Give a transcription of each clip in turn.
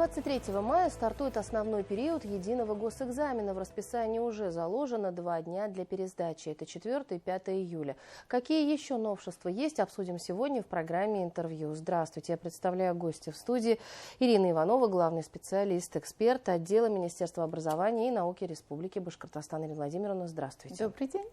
23 мая стартует основной период единого госэкзамена. В расписании уже заложено 2 дня для пересдачи. Это 4 и 5 июля. Какие еще новшества есть, обсудим сегодня в программе «Интервью». Здравствуйте, я представляю гостя в студии. Ирина Иванова, главный специалист, эксперт отдела Министерства образования и науки Республики Башкортостан. Ирина Владимировна, здравствуйте. Добрый день.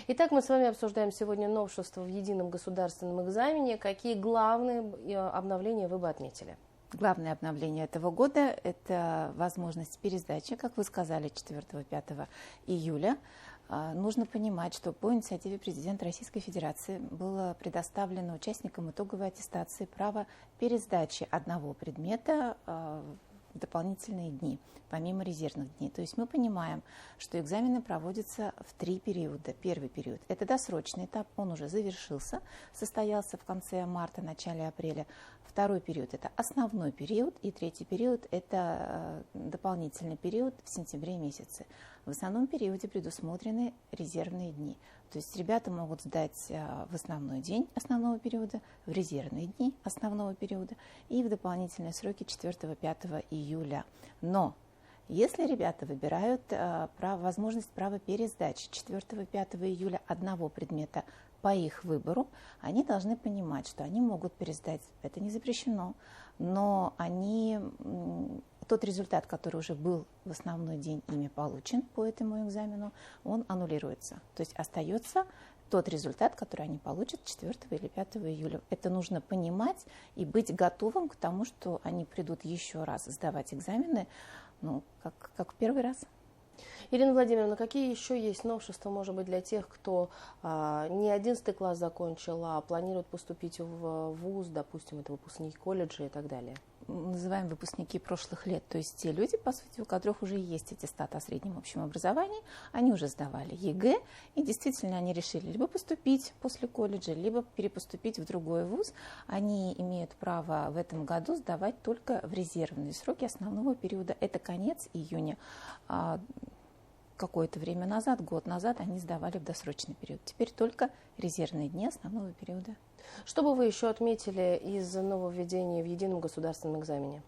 Итак, мы с вами обсуждаем сегодня новшества в едином государственном экзамене. Какие главные обновления вы бы отметили? Главное обновление этого года – это возможность пересдачи, как вы сказали, 4-5 июля. Нужно понимать, что по инициативе президента Российской Федерации было предоставлено участникам итоговой аттестации право пересдачи одного предмета в дополнительные дни, помимо резервных дней. То есть мы понимаем, что экзамены проводятся в 3 периода. Первый период – это досрочный этап, он уже завершился, состоялся в конце марта, начале апреля. Второй период – это основной период, и третий период – это дополнительный период в сентябре месяце. В основном периоде предусмотрены резервные дни. То есть ребята могут сдать в основной день основного периода, в резервные дни основного периода и в дополнительные сроки 4-5 июля. Но если ребята выбирают возможность права пересдачи 4-5 июля одного предмета по их выбору, они должны понимать, что они могут пересдать, это не запрещено, но тот результат, который уже был в основной день ими получен по этому экзамену, он аннулируется. То есть остается тот результат, который они получат 4 или 5 июля. Это нужно понимать и быть готовым к тому, что они придут еще раз сдавать экзамены, как в первый раз. Ирина Владимировна, какие еще есть новшества, может быть, для тех, кто не 11 класс закончил, а планирует поступить в вуз, допустим, это выпускники колледжа и так далее? Называем выпускники прошлых лет, то есть те люди, по сути, у которых уже есть аттестат о среднем общем образовании, они уже сдавали ЕГЭ, и действительно они решили либо поступить после колледжа, либо перепоступить в другой вуз. Они имеют право в этом году сдавать только в резервные сроки основного периода. Это конец июня. Какое-то время назад, год назад, они сдавали в досрочный период. Теперь только резервные дни основного периода. Что бы вы еще отметили из нововведений в едином государственном экзамене?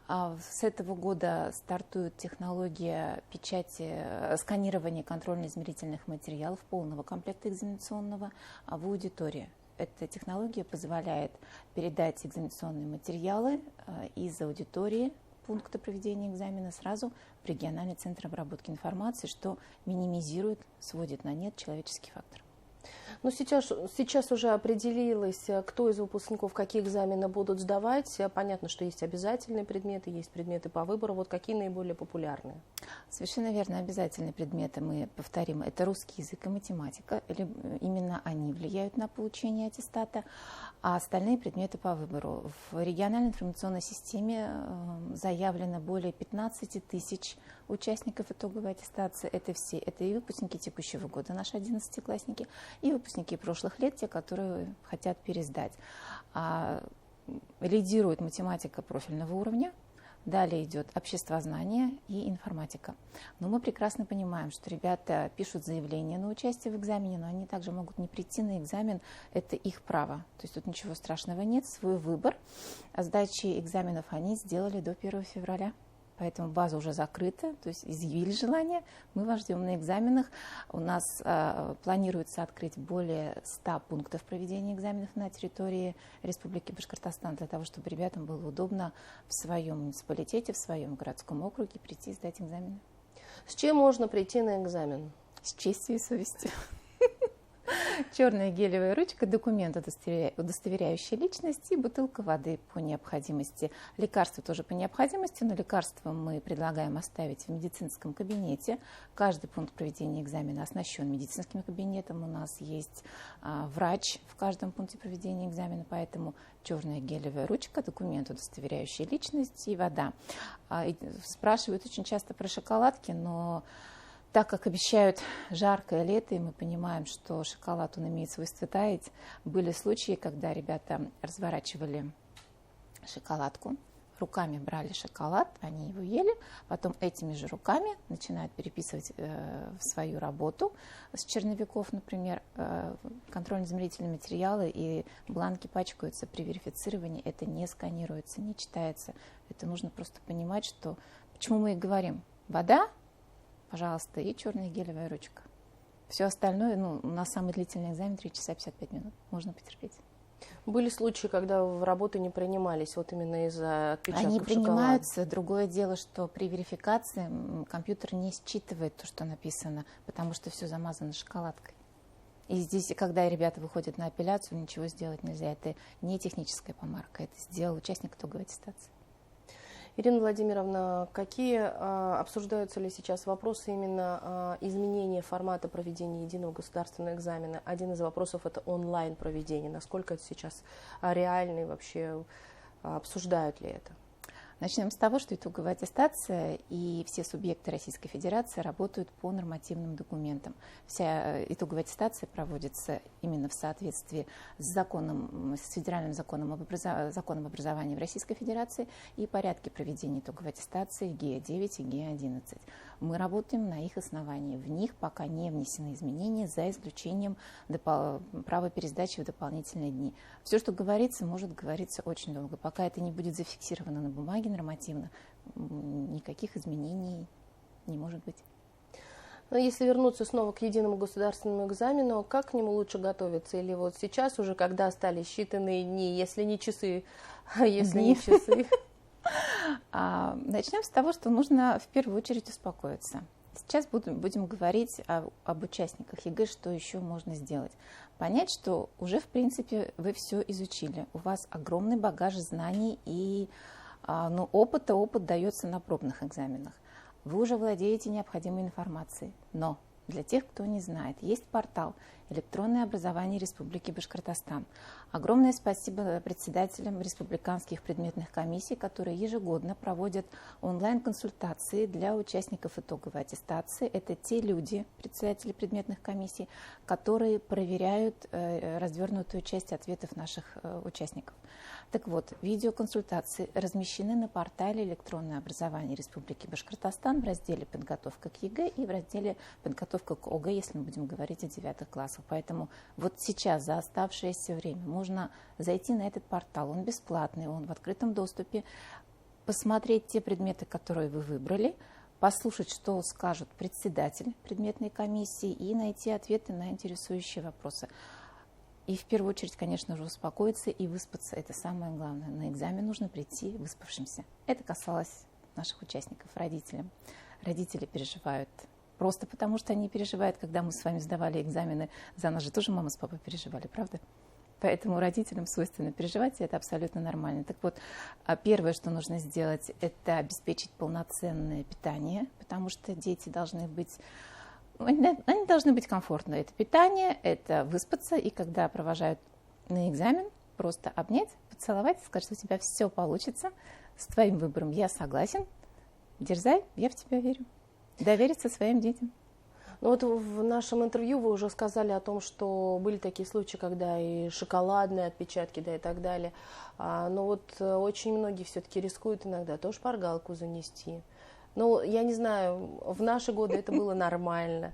С этого года стартует технология печати, сканирования контрольно-измерительных материалов полного комплекта экзаменационного в аудитории. Эта технология позволяет передать экзаменационные материалы из аудитории пункта проведения экзамена сразу в региональный центр обработки информации, что минимизирует, сводит на нет человеческий фактор. Но сейчас уже определилось, кто из выпускников какие экзамены будут сдавать. Понятно, что есть обязательные предметы, есть предметы по выбору. Вот какие наиболее популярные? Совершенно верно. Обязательные предметы, мы повторим, это русский язык и математика. Именно они влияют на получение аттестата, а остальные предметы по выбору. В региональной информационной системе заявлено более 15 тысяч участников итоговой аттестации. Это все. Это и выпускники текущего года, наши 11-классники, и выпускники прошлых лет, те, которые хотят пересдать. Лидирует математика профильного уровня, далее идет обществознание и информатика. Но мы прекрасно понимаем, что ребята пишут заявление на участие в экзамене, но они также могут не прийти на экзамен, это их право. То есть тут ничего страшного нет, свой выбор. Сдачи экзаменов они сделали до 1 февраля. Поэтому база уже закрыта, то есть изъявили желание, мы вас ждем на экзаменах. У нас планируется открыть более 100 пунктов проведения экзаменов на территории Республики Башкортостан, для того, чтобы ребятам было удобно в своем муниципалитете, в своем городском округе прийти и сдать экзамены. С чем можно прийти на экзамен? С честью и совестью. Черная гелевая ручка, документ, удостоверяющий личность, и бутылка воды по необходимости. Лекарства тоже по необходимости, но лекарства мы предлагаем оставить в медицинском кабинете. Каждый пункт проведения экзамена оснащен медицинским кабинетом. У нас есть врач в каждом пункте проведения экзамена, поэтому черная гелевая ручка, документ, удостоверяющий личность, и вода. Спрашивают очень часто про шоколадки, но так как обещают жаркое лето, и мы понимаем, что шоколад, он имеет свойство таять, были случаи, когда ребята разворачивали шоколадку, руками брали шоколад, они его ели, потом этими же руками начинают переписывать в свою работу с черновиков, например, контрольно-измерительные материалы, и бланки пачкаются при верифицировании, это не сканируется, не читается. Это нужно просто понимать, что... Почему мы и говорим? Вода, пожалуйста, и черная гелевая ручка. Все остальное, у нас самый длительный экзамен 3 часа 55 минут, можно потерпеть. Были случаи, когда в работы не принимались вот именно из-за отпечатков Они шоколада? принимаются. Другое дело, что при верификации компьютер не считывает то, что написано, потому что все замазано шоколадкой. И здесь, когда ребята выходят на апелляцию, ничего сделать нельзя. Это не техническая помарка, это сделал участник итоговой аттестации. Ирина Владимировна, какие обсуждаются ли сейчас вопросы именно изменения формата проведения единого государственного экзамена? Один из вопросов – это онлайн проведение. Насколько это сейчас реально и вообще обсуждают ли это? Начнем с того, что итоговая аттестация и все субъекты Российской Федерации работают по нормативным документам. Вся итоговая аттестация проводится именно в соответствии с федеральным законом об образовании в Российской Федерации и порядке проведения итоговой аттестации ГИА-9 и ГИА-11. Мы работаем на их основании. В них пока не внесены изменения, за исключением права пересдачи в дополнительные дни. Все, что говорится, может говориться очень долго. Пока это не будет зафиксировано на бумаге нормативно, никаких изменений не может быть. Но если вернуться снова к единому государственному экзамену, как к нему лучше готовиться? Или вот сейчас уже, когда остались считанные дни, если не часы, не часы? Начнем с того, что нужно в первую очередь успокоиться. Сейчас будем говорить об участниках ЕГЭ, что еще можно сделать. Понять, что уже, в принципе, вы все изучили. У вас огромный багаж знаний и опыт дается на пробных экзаменах. Вы уже владеете необходимой информацией. Но для тех, кто не знает, есть портал «Электронное образование Республики Башкортостан». Огромное спасибо председателям республиканских предметных комиссий, которые ежегодно проводят онлайн-консультации для участников итоговой аттестации. Это те люди, председатели предметных комиссий, которые проверяют развернутую часть ответов наших участников. Так вот, видеоконсультации размещены на портале «Электронное образование Республики Башкортостан» в разделе «Подготовка к ЕГЭ» и в разделе «Подготовка к ОГЭ», если мы будем говорить о 9 классах. Поэтому вот сейчас, за оставшееся время, можно зайти на этот портал. Он бесплатный, он в открытом доступе, посмотреть те предметы, которые вы выбрали, послушать, что скажут председатель предметной комиссии, и найти ответы на интересующие вопросы. И в первую очередь, конечно же, успокоиться и выспаться. Это самое главное. На экзамен нужно прийти выспавшимся. Это касалось наших участников, родителям. Родители переживают просто потому, что они переживают, когда мы с вами сдавали экзамены. За нас же тоже мама с папой переживали, правда? Поэтому родителям свойственно переживать, и это абсолютно нормально. Так вот, первое, что нужно сделать, это обеспечить полноценное питание, потому что дети должны быть... Они должны быть комфортны. Это питание, это выспаться, и когда провожают на экзамен, просто обнять, поцеловать, сказать, что у тебя все получится, с твоим выбором я согласен, дерзай, я в тебя верю. Довериться своим детям. Ну вот в нашем интервью вы уже сказали о том, что были такие случаи, когда и шоколадные отпечатки, да, и так далее. Но вот очень многие все-таки рискуют иногда то шпаргалку занести. Ну, я не знаю, в наши годы это было нормально,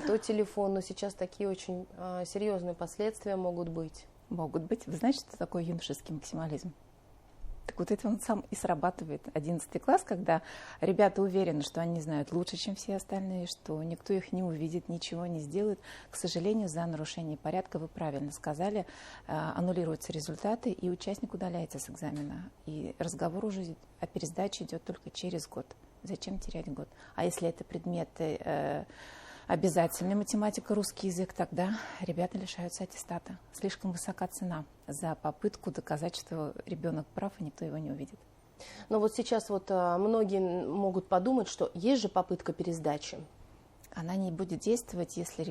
то телефон, но сейчас такие очень серьезные последствия могут быть. Могут быть. Вы знаете, что такое юношеский максимализм? Так вот это он сам и срабатывает. 11 класс, когда ребята уверены, что они знают лучше, чем все остальные, что никто их не увидит, ничего не сделает. К сожалению, за нарушение порядка, вы правильно сказали, аннулируются результаты, и участник удаляется с экзамена. И разговор уже о пересдаче идет только через год. Зачем терять год? А если это предметы обязательная математика, русский язык, тогда ребята лишаются аттестата. Слишком высока цена за попытку доказать, что ребенок прав, и никто его не увидит. Но вот сейчас вот многие могут подумать, что есть же попытка пересдачи. Она не будет действовать, если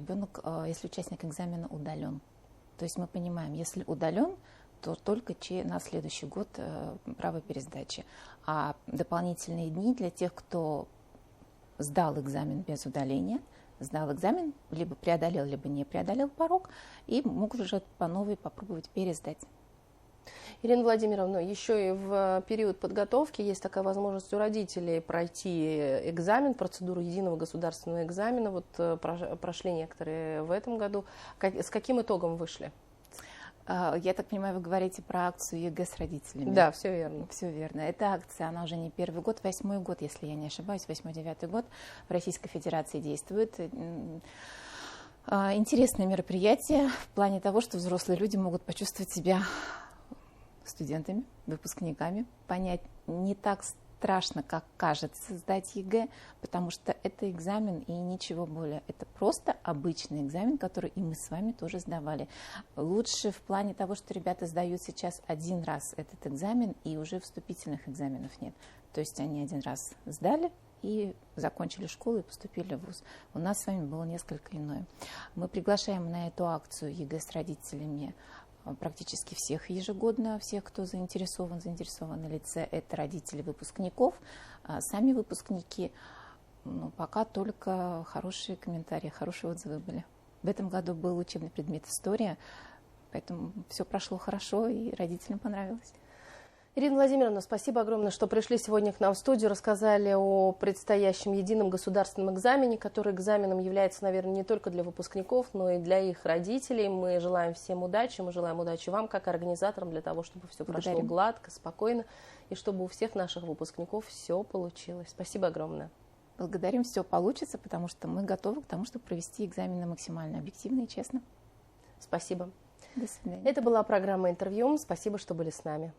участник экзамена удален. То есть мы понимаем, если удален, то только на следующий год право пересдачи. А дополнительные дни для тех, кто сдал экзамен без удаления, сдал экзамен, либо преодолел, либо не преодолел порог, и могут уже по новой попробовать пересдать. Ирина Владимировна, еще и в период подготовки есть такая возможность у родителей пройти экзамен, процедуру единого государственного экзамена. Вот прошли некоторые в этом году. С каким итогом вышли? Я так понимаю, вы говорите про акцию ЕГЭ с родителями. Да, все верно. Все верно. Эта акция, она уже не первый год, 8-й год, если я не ошибаюсь, 8-9 год в Российской Федерации действует. Интересное мероприятие в плане того, что взрослые люди могут почувствовать себя студентами, выпускниками, понять не так страшно, как кажется, сдать ЕГЭ, потому что это экзамен и ничего более. Это просто обычный экзамен, который и мы с вами тоже сдавали. Лучше в плане того, что ребята сдают сейчас один раз этот экзамен, и уже вступительных экзаменов нет. То есть они один раз сдали и закончили школу и поступили в вуз. У нас с вами было несколько иное. Мы приглашаем на эту акцию ЕГЭ с родителями практически всех ежегодно, всех, кто заинтересованы лице, это родители выпускников. Сами выпускники, пока только хорошие комментарии, хорошие отзывы были. В этом году был учебный предмет история, поэтому все прошло хорошо и родителям понравилось. Ирина Владимировна, спасибо огромное, что пришли сегодня к нам в студию, рассказали о предстоящем едином государственном экзамене, который экзаменом является, наверное, не только для выпускников, но и для их родителей. Мы желаем всем удачи, мы желаем удачи вам, как организаторам, для того, чтобы все прошло гладко, спокойно, и чтобы у всех наших выпускников все получилось. Спасибо огромное. Благодарим, все получится, потому что мы готовы к тому, чтобы провести экзамены максимально объективно и честно. Спасибо. До свидания. Это была программа «Интервью». Спасибо, что были с нами.